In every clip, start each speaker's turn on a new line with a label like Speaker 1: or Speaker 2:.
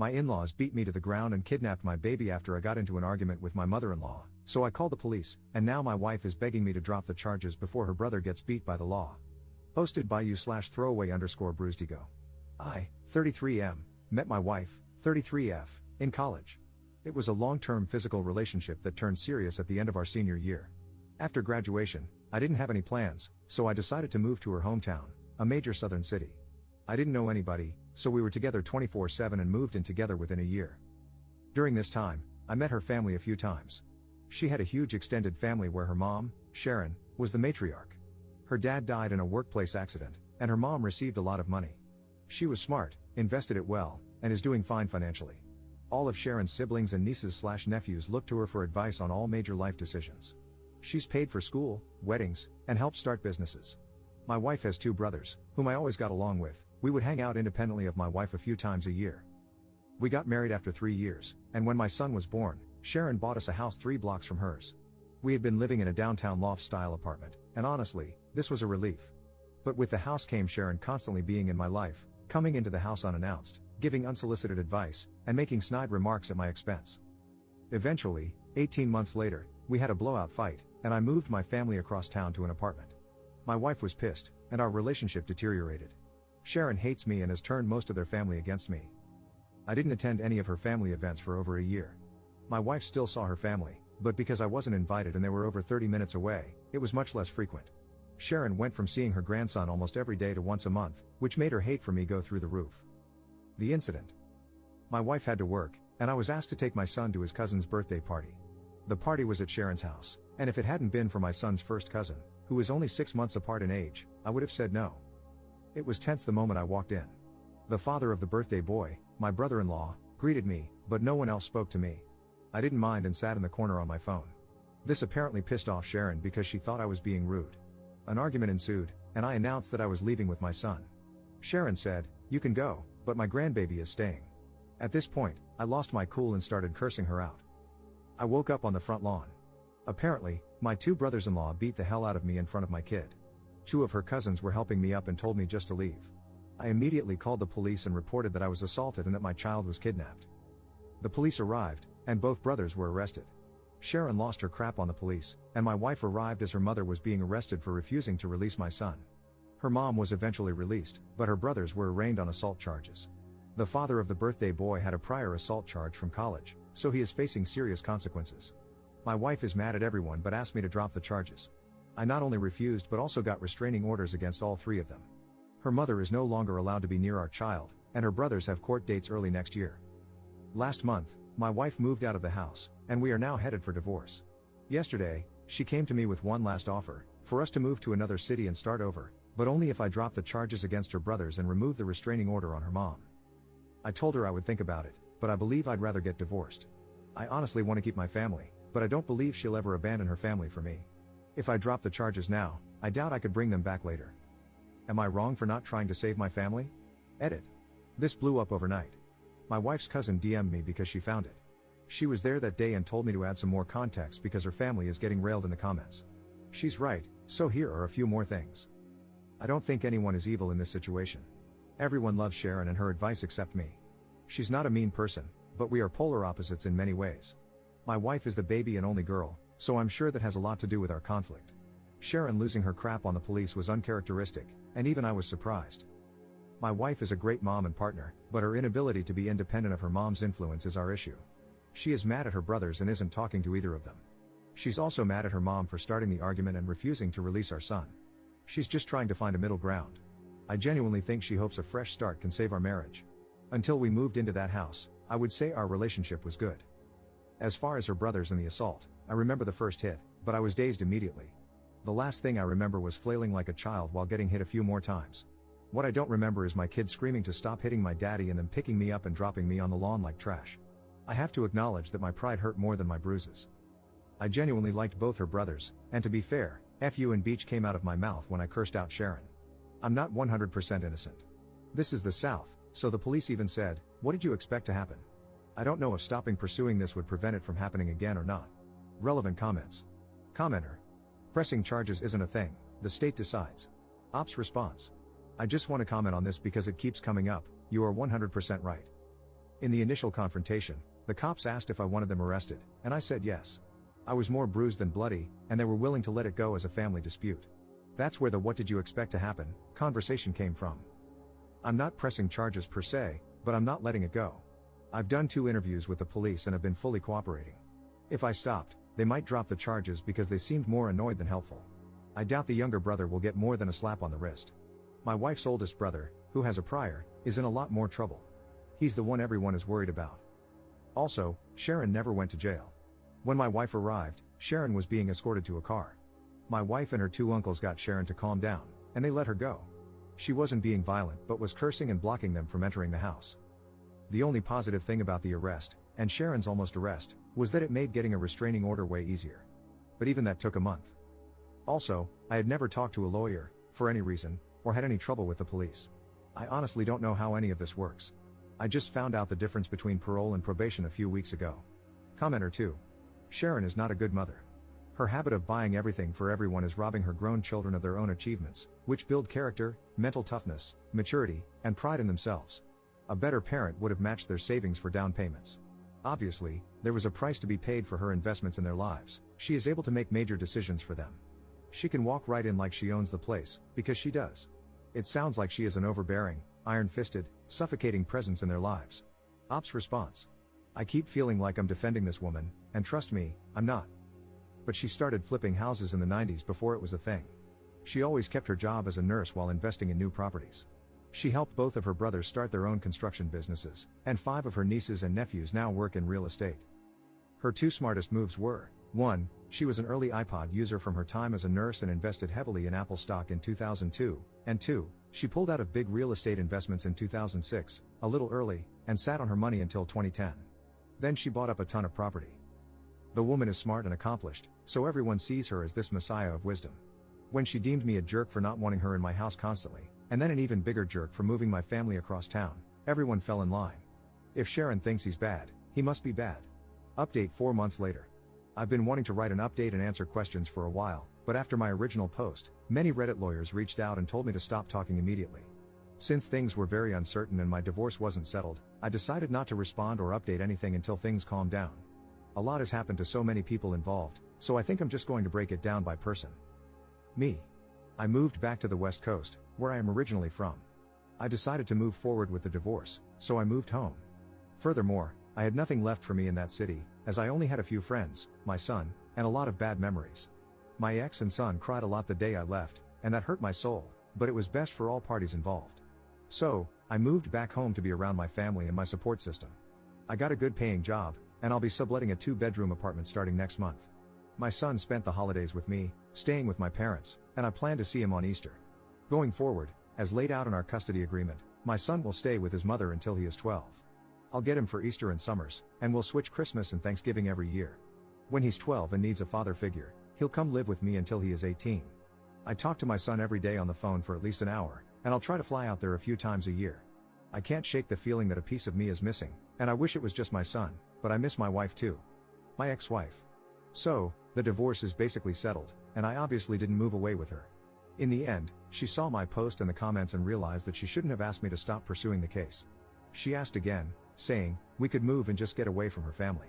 Speaker 1: My in-laws beat me to the ground and kidnapped my baby after I got into an argument with my mother-in-law, so I called the police, and now my wife is begging me to drop the charges before her brother gets beat by the law. Posted by you/throwaway_bruisedigo. I, 33M, met my wife, 33F, in college. It was a long-term physical relationship that turned serious at the end of our senior year. After graduation, I didn't have any plans, so I decided to move to her hometown, a major southern city. I didn't know anybody, so we were together 24/7 and moved in together within a year. During this time, I met her family a few times. She had a huge extended family where her mom, Sharon, was the matriarch. Her dad died in a workplace accident, and her mom received a lot of money. She was smart, invested it well, and is doing fine financially. All of Sharon's siblings and nieces/nephews look to her for advice on all major life decisions. She's paid for school, weddings, and helped start businesses. My wife has 2 brothers, whom I always got along with. We would hang out independently of my wife a few times a year. We got married after 3 years, and when my son was born, Sharon bought us a house 3 blocks from hers. We had been living in a downtown loft-style apartment, and honestly, this was a relief. But with the house came Sharon constantly being in my life, coming into the house unannounced, giving unsolicited advice, and making snide remarks at my expense. Eventually, 18 months later, we had a blowout fight, and I moved my family across town to an apartment. My wife was pissed, and our relationship deteriorated. Sharon hates me and has turned most of their family against me. I didn't attend any of her family events for over a year. My wife still saw her family, but because I wasn't invited and they were over 30 minutes away, it was much less frequent. Sharon went from seeing her grandson almost every day to once a month, which made her hate for me go through the roof. The incident. My wife had to work, and I was asked to take my son to his cousin's birthday party. The party was at Sharon's house, and if it hadn't been for my son's first cousin, who was only 6 months apart in age, I would have said no. It was tense the moment I walked in. The father of the birthday boy, my brother-in-law, greeted me, but no one else spoke to me. I didn't mind and sat in the corner on my phone. This apparently pissed off Sharon because she thought I was being rude. An argument ensued, and I announced that I was leaving with my son. Sharon said, "You can go, but my grandbaby is staying." At this point, I lost my cool and started cursing her out. I woke up on the front lawn. Apparently, my 2 brothers-in-law beat the hell out of me in front of my kid. 2 of her cousins were helping me up and told me just to leave. I immediately called the police and reported that I was assaulted and that my child was kidnapped. The police arrived, and both brothers were arrested. Sharon lost her crap on the police, and my wife arrived as her mother was being arrested for refusing to release my son. Her mom was eventually released, but her brothers were arraigned on assault charges. The father of the birthday boy had a prior assault charge from college, so he is facing serious consequences. My wife is mad at everyone but asked me to drop the charges. I not only refused but also got restraining orders against all 3 of them. Her mother is no longer allowed to be near our child, and her brothers have court dates early next year. Last month, my wife moved out of the house, and we are now headed for divorce. Yesterday, she came to me with one last offer, for us to move to another city and start over, but only if I drop the charges against her brothers and remove the restraining order on her mom. I told her I would think about it, but I believe I'd rather get divorced. I honestly want to keep my family, but I don't believe she'll ever abandon her family for me. If I drop the charges now, I doubt I could bring them back later. Am I wrong for not trying to save my family? Edit. This blew up overnight. My wife's cousin DM'd me because she found it. She was there that day and told me to add some more context because her family is getting railed in the comments. She's right, so here are a few more things. I don't think anyone is evil in this situation. Everyone loves Sharon and her advice except me. She's not a mean person, but we are polar opposites in many ways. My wife is the baby and only girl, so I'm sure that has a lot to do with our conflict. Sharon losing her crap on the police was uncharacteristic, and even I was surprised. My wife is a great mom and partner, but her inability to be independent of her mom's influence is our issue. She is mad at her brothers and isn't talking to either of them. She's also mad at her mom for starting the argument and refusing to release our son. She's just trying to find a middle ground. I genuinely think she hopes a fresh start can save our marriage. Until we moved into that house, I would say our relationship was good. As far as her brothers and the assault, I remember the first hit, but I was dazed immediately. The last thing I remember was flailing like a child while getting hit a few more times. What I don't remember is my kid screaming to stop hitting my daddy and then picking me up and dropping me on the lawn like trash. I have to acknowledge that my pride hurt more than my bruises. I genuinely liked both her brothers, and to be fair, F you and Beach came out of my mouth when I cursed out Sharon. I'm not 100% innocent. This is the South, so the police even said, "What did you expect to happen?" I don't know if stopping pursuing this would prevent it from happening again or not. Relevant comments. Commenter. Pressing charges isn't a thing, the state decides. Ops response. I just want to comment on this because it keeps coming up, you are 100% right. In the initial confrontation, the cops asked if I wanted them arrested, and I said yes. I was more bruised than bloody, and they were willing to let it go as a family dispute. That's where the "what did you expect to happen" conversation came from. I'm not pressing charges per se, but I'm not letting it go. I've done 2 interviews with the police and have been fully cooperating. If I stopped, they might drop the charges because they seemed more annoyed than helpful. I doubt the younger brother will get more than a slap on the wrist. My wife's oldest brother, who has a prior, is in a lot more trouble. He's the one everyone is worried about. Also, Sharon never went to jail. When my wife arrived, Sharon was being escorted to a car. My wife and her 2 uncles got Sharon to calm down, and they let her go. She wasn't being violent but was cursing and blocking them from entering the house. The only positive thing about the arrest, and Sharon's almost arrest, was that it made getting a restraining order way easier. But even that took a month. Also, I had never talked to a lawyer, for any reason, or had any trouble with the police. I honestly don't know how any of this works. I just found out the difference between parole and probation a few weeks ago. Commenter 2. Sharon is not a good mother. Her habit of buying everything for everyone is robbing her grown children of their own achievements, which build character, mental toughness, maturity, and pride in themselves. A better parent would have matched their savings for down payments. Obviously, there was a price to be paid for her investments in their lives. She is able to make major decisions for them. She can walk right in like she owns the place, because she does. It sounds like she is an overbearing, iron-fisted, suffocating presence in their lives. Ops response. I keep feeling like I'm defending this woman, and trust me, I'm not. But she started flipping houses in the 90s before it was a thing. She always kept her job as a nurse while investing in new properties. She helped both of her brothers start their own construction businesses, and 5 of her nieces and nephews now work in real estate. Her 2 smartest moves were: 1, she was an early iPod user from her time as a nurse and invested heavily in Apple stock in 2002, and 2, she pulled out of big real estate investments in 2006, a little early, and sat on her money until 2010. Then she bought up a ton of property. The woman is smart and accomplished, so everyone sees her as this messiah of wisdom. When she deemed me a jerk for not wanting her in my house constantly, and then an even bigger jerk for moving my family across town, everyone fell in line. If Sharon thinks he's bad, he must be bad. Update 4 months later. I've been wanting to write an update and answer questions for a while, but after my original post, many Reddit lawyers reached out and told me to stop talking immediately. Since things were very uncertain and my divorce wasn't settled, I decided not to respond or update anything until things calmed down. A lot has happened to so many people involved, so I think I'm just going to break it down by person. Me. I moved back to the West Coast, where I am originally from. I decided to move forward with the divorce, so I moved home. Furthermore, I had nothing left for me in that city, as I only had a few friends, my son, and a lot of bad memories. My ex and son cried a lot the day I left, and that hurt my soul, but it was best for all parties involved. So, I moved back home to be around my family and my support system. I got a good paying job, and I'll be subletting a 2-bedroom apartment starting next month. My son spent the holidays with me, staying with my parents, and I plan to see him on Easter. Going forward, as laid out in our custody agreement, my son will stay with his mother until he is 12. I'll get him for Easter and summers, and we'll switch Christmas and Thanksgiving every year. When he's 12 and needs a father figure, he'll come live with me until he is 18. I talk to my son every day on the phone for at least an hour, and I'll try to fly out there a few times a year. I can't shake the feeling that a piece of me is missing, and I wish it was just my son, but I miss my wife too. My ex-wife. So, the divorce is basically settled, and I obviously didn't move away with her. In the end, she saw my post and the comments and realized that she shouldn't have asked me to stop pursuing the case. She asked again, saying we could move and just get away from her family.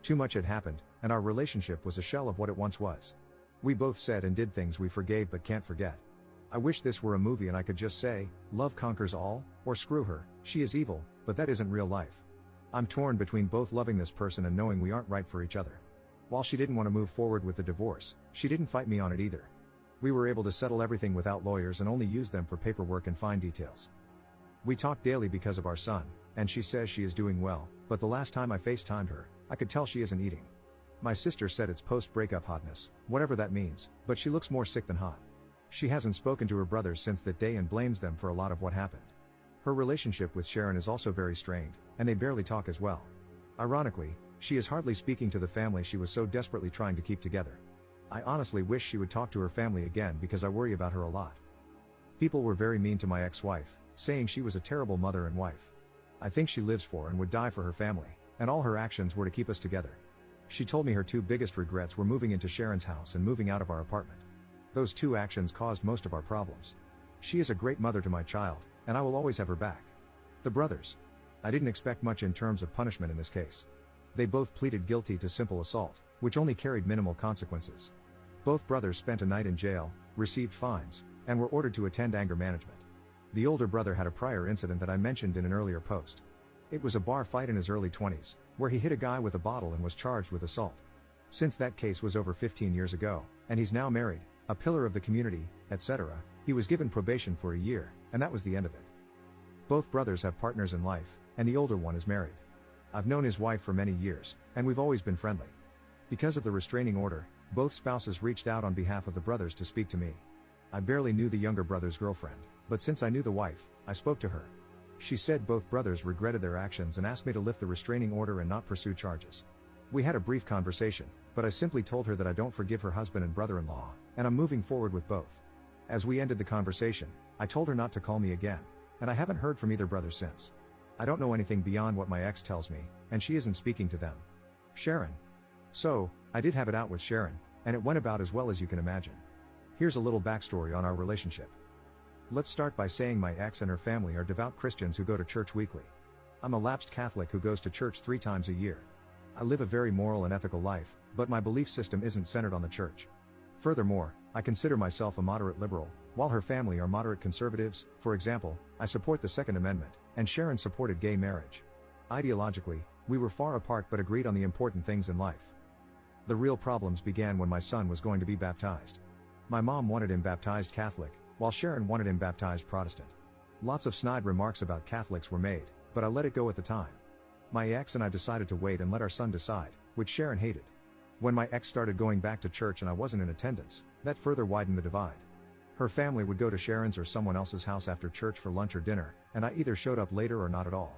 Speaker 1: Too much had happened, and our relationship was a shell of what it once was. We both said and did things we forgave but can't forget. I wish this were a movie and I could just say, love conquers all, or screw her, she is evil, but that isn't real life. I'm torn between both loving this person and knowing we aren't right for each other. While she didn't want to move forward with the divorce, she didn't fight me on it either. We were able to settle everything without lawyers and only use them for paperwork and fine details. We talk daily because of our son, and she says she is doing well, but the last time I FaceTimed her, I could tell she isn't eating. My sister said it's post-breakup hotness, whatever that means, but she looks more sick than hot. She hasn't spoken to her brothers since that day and blames them for a lot of what happened. Her relationship with Sharon is also very strained, and they barely talk as well. Ironically, she is hardly speaking to the family she was so desperately trying to keep together. I honestly wish she would talk to her family again because I worry about her a lot. People were very mean to my ex-wife, saying she was a terrible mother and wife. I think she lives for and would die for her family, and all her actions were to keep us together. She told me her 2 biggest regrets were moving into Sharon's house and moving out of our apartment. Those 2 actions caused most of our problems. She is a great mother to my child, and I will always have her back. The brothers. I didn't expect much in terms of punishment in this case. They both pleaded guilty to simple assault, which only carried minimal consequences. Both brothers spent a night in jail, received fines, and were ordered to attend anger management. The older brother had a prior incident that I mentioned in an earlier post. It was a bar fight in his early 20s, where he hit a guy with a bottle and was charged with assault. Since that case was over 15 years ago, and he's now married, a pillar of the community, etc., he was given probation for a year, and that was the end of it. Both brothers have partners in life, and the older one is married. I've known his wife for many years, and we've always been friendly. Because of the restraining order, both spouses reached out on behalf of the brothers to speak to me. I barely knew the younger brother's girlfriend, but since I knew the wife, I spoke to her. She said both brothers regretted their actions and asked me to lift the restraining order and not pursue charges. We had a brief conversation, but I simply told her that I don't forgive her husband and brother-in-law, and I'm moving forward with both. As we ended the conversation, I told her not to call me again, and I haven't heard from either brother since. I don't know anything beyond what my ex tells me, and she isn't speaking to them. Sharon. So, I did have it out with Sharon, and it went about as well as you can imagine. Here's a little backstory on our relationship. Let's start by saying my ex and her family are devout Christians who go to church weekly. I'm a lapsed Catholic who goes to church 3 times a year. I live a very moral and ethical life, but my belief system isn't centered on the church. Furthermore, I consider myself a moderate liberal, while her family are moderate conservatives. For example, I support the Second Amendment, and Sharon supported gay marriage. Ideologically, we were far apart but agreed on the important things in life. The real problems began when my son was going to be baptized. My mom wanted him baptized Catholic, while Sharon wanted him baptized Protestant. Lots of snide remarks about Catholics were made, but I let it go at the time. My ex and I decided to wait and let our son decide, which Sharon hated. When my ex started going back to church and I wasn't in attendance, that further widened the divide. Her family would go to Sharon's or someone else's house after church for lunch or dinner, and I either showed up later or not at all.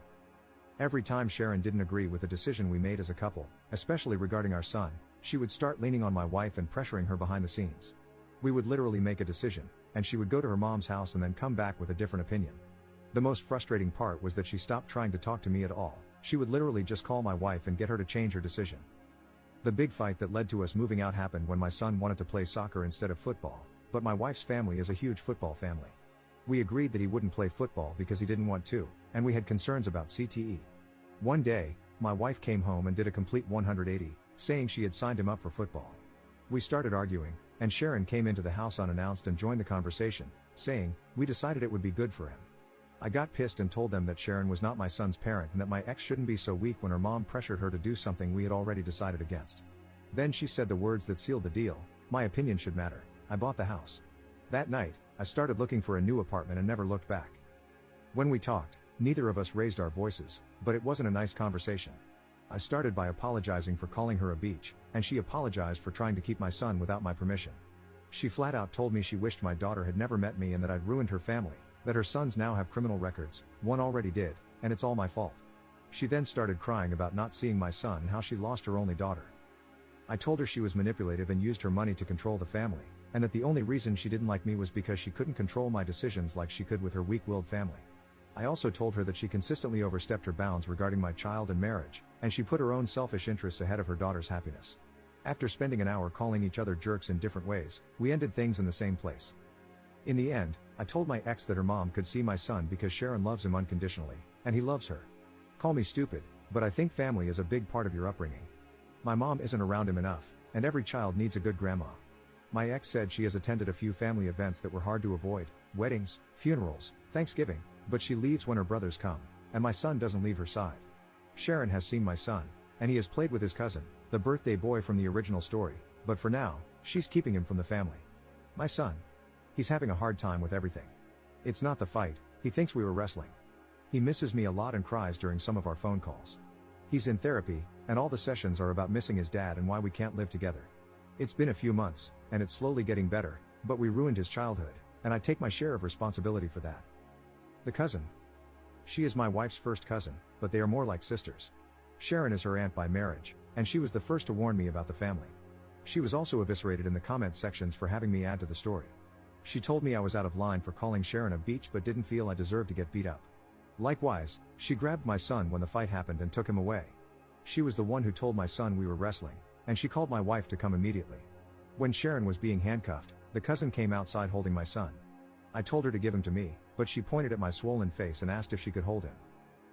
Speaker 1: Every time Sharon didn't agree with the decision we made as a couple, especially regarding our son, she would start leaning on my wife and pressuring her behind the scenes. We would literally make a decision, and she would go to her mom's house and then come back with a different opinion. The most frustrating part was that she stopped trying to talk to me at all. She would literally just call my wife and get her to change her decision. The big fight that led to us moving out happened when my son wanted to play soccer instead of football, but my wife's family is a huge football family. We agreed that he wouldn't play football because he didn't want to, and we had concerns about CTE. One day, my wife came home and did a complete 180, saying she had signed him up for football. We started arguing, and Sharon came into the house unannounced and joined the conversation, saying, "We decided it would be good for him." I got pissed and told them that Sharon was not my son's parent and that my ex shouldn't be so weak when her mom pressured her to do something we had already decided against. Then she said the words that sealed the deal: "My opinion should matter." I bought the house. That night, I started looking for a new apartment and never looked back. When we talked, neither of us raised our voices, but it wasn't a nice conversation. I started by apologizing for calling her a bitch, and she apologized for trying to keep my son without my permission. She flat out told me she wished my daughter had never met me and that I'd ruined her family, that her sons now have criminal records, one already did, and it's all my fault. She then started crying about not seeing my son and how she lost her only daughter. I told her she was manipulative and used her money to control the family, and that the only reason she didn't like me was because she couldn't control my decisions like she could with her weak-willed family. I also told her that she consistently overstepped her bounds regarding my child and marriage, and she put her own selfish interests ahead of her daughter's happiness. After spending an hour calling each other jerks in different ways, we ended things in the same place. In the end, I told my ex that her mom could see my son because Sharon loves him unconditionally, and he loves her. Call me stupid, but I think family is a big part of your upbringing. My mom isn't around him enough, and every child needs a good grandma. My ex said she has attended a few family events that were hard to avoid: weddings, funerals, Thanksgiving, but she leaves when her brothers come, and my son doesn't leave her side. Sharon has seen my son, and he has played with his cousin, the birthday boy from the original story, but for now, she's keeping him from the family. My son. He's having a hard time with everything. It's not the fight, he thinks we were wrestling. He misses me a lot and cries during some of our phone calls. He's in therapy, and all the sessions are about missing his dad and why we can't live together. It's been a few months, and it's slowly getting better, but we ruined his childhood, and I take my share of responsibility for that. The cousin. She is my wife's first cousin, but they are more like sisters. Sharon is her aunt by marriage, and she was the first to warn me about the family. She was also eviscerated in the comment sections for having me add to the story. She told me I was out of line for calling Sharon a bitch but didn't feel I deserved to get beat up. Likewise, she grabbed my son when the fight happened and took him away. She was the one who told my son we were wrestling, and she called my wife to come immediately. When Sharon was being handcuffed, the cousin came outside holding my son. I told her to give him to me, but she pointed at my swollen face and asked if she could hold him.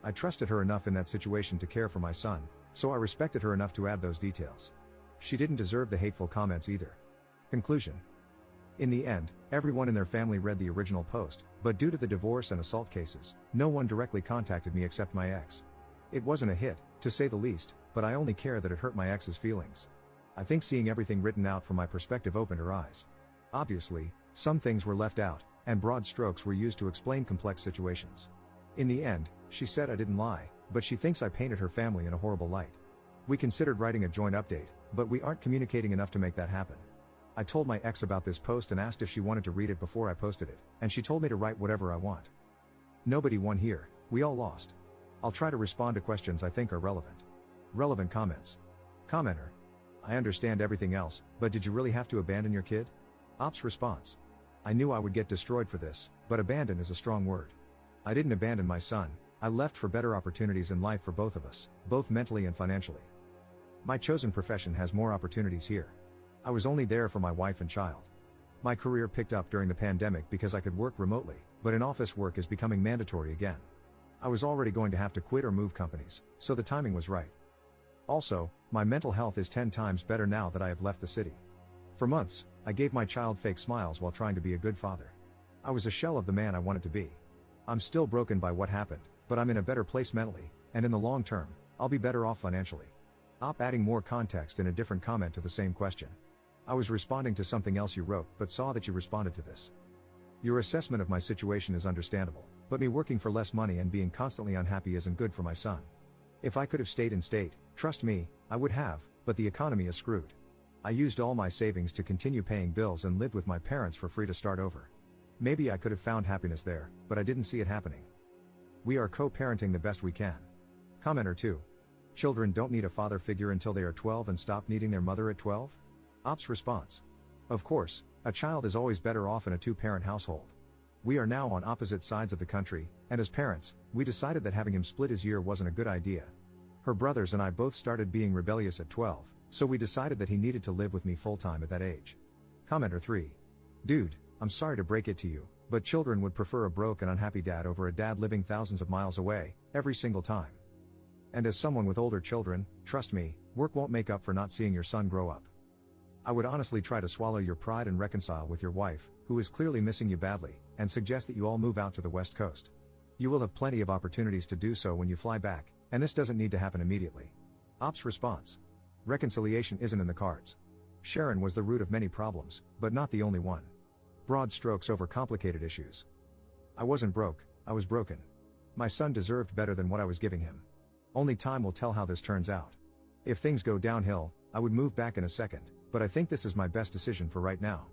Speaker 1: I trusted her enough in that situation to care for my son, so I respected her enough to add those details. She didn't deserve the hateful comments either. Conclusion. In the end, everyone in their family read the original post, but due to the divorce and assault cases, no one directly contacted me except my ex. It wasn't a hit, to say the least, but I only care that it hurt my ex's feelings. I think seeing everything written out from my perspective opened her eyes. Obviously, some things were left out, and broad strokes were used to explain complex situations. In the end, she said I didn't lie, but she thinks I painted her family in a horrible light. We considered writing a joint update, but we aren't communicating enough to make that happen. I told my ex about this post and asked if she wanted to read it before I posted it, and she told me to write whatever I want. Nobody won here, we all lost. I'll try to respond to questions I think are relevant. Relevant comments. Commenter. I understand everything else, but did you really have to abandon your kid? Ops response. I knew I would get destroyed for this, but abandon is a strong word. I didn't abandon my son, I left for better opportunities in life for both of us, both mentally and financially. My chosen profession has more opportunities here. I was only there for my wife and child. My career picked up during the pandemic because I could work remotely, but in-office work is becoming mandatory again. I was already going to have to quit or move companies, so the timing was right. Also, my mental health is 10 times better now that I have left the city. For months, I gave my child fake smiles while trying to be a good father. I was a shell of the man I wanted to be. I'm still broken by what happened, but I'm in a better place mentally, and in the long term, I'll be better off financially. Adding more context in a different comment to the same question. I was responding to something else you wrote, but saw that you responded to this. Your assessment of my situation is understandable, but me working for less money and being constantly unhappy isn't good for my son. If I could have stayed in state, trust me, I would have, but the economy is screwed. I used all my savings to continue paying bills and lived with my parents for free to start over. Maybe I could have found happiness there, but I didn't see it happening. We are co-parenting the best we can. Commenter 2. Children don't need a father figure until they are 12 and stop needing their mother at 12? Ops response. Of course, a child is always better off in a two-parent household. We are now on opposite sides of the country, and as parents, we decided that having him split his year wasn't a good idea. Her brothers and I both started being rebellious at 12, so we decided that he needed to live with me full-time at that age. Commenter 3. Dude, I'm sorry to break it to you, but children would prefer a broke and unhappy dad over a dad living thousands of miles away, every single time. And as someone with older children, trust me, work won't make up for not seeing your son grow up. I would honestly try to swallow your pride and reconcile with your wife, who is clearly missing you badly, and suggest that you all move out to the West Coast. You will have plenty of opportunities to do so when you fly back, and this doesn't need to happen immediately. Ops response. Reconciliation isn't in the cards. Sharon was the root of many problems, but not the only one. Broad strokes over complicated issues. I wasn't broke, I was broken. My son deserved better than what I was giving him. Only time will tell how this turns out. If things go downhill, I would move back in a second, but I think this is my best decision for right now.